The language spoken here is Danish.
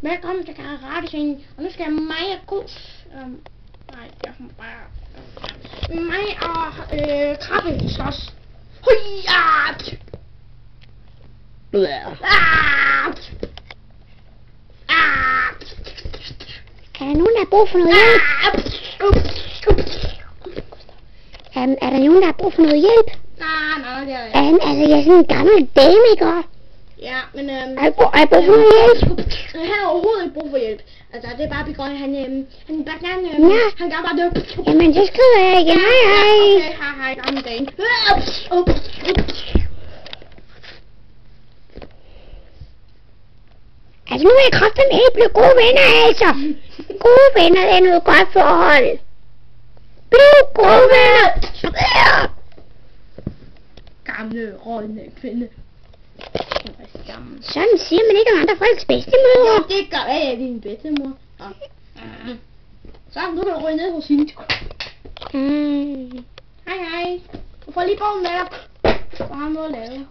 Velkommen til Karate-scenen. Og nu skal mig og Gus... nej, jeg får bare... mig og Krabbe slås. Høja! Er der nogen, der har brug for noget hjælp? Er der nogen, der har brug for noget hjælp? Nej, det er jeg. Altså, jeg er sådan en gammel dame, ikke? Ja, men Har jeg brug for noget hjælp? han har overhovedet ikke brug for hjælp. Altså, det er bare begrundet, han Ja. han gør bare det. Jamen, så skriver jeg igen. Hej, hej. Okay, hej, gammel dame. Altså, nu er jeg kraftedeme helt blive gode venner, altså. Gode venner, det er noget godt forhold. Bliv gode venner. Gamle, rådne kvinde. Sådan siger man ikke om andre folks bedstemødre. Ja, det gør jeg, din bedstemor. Så nu kan du ryge ned hos hende. Hej. Du får lige bogen med dig. Så har han noget at lave.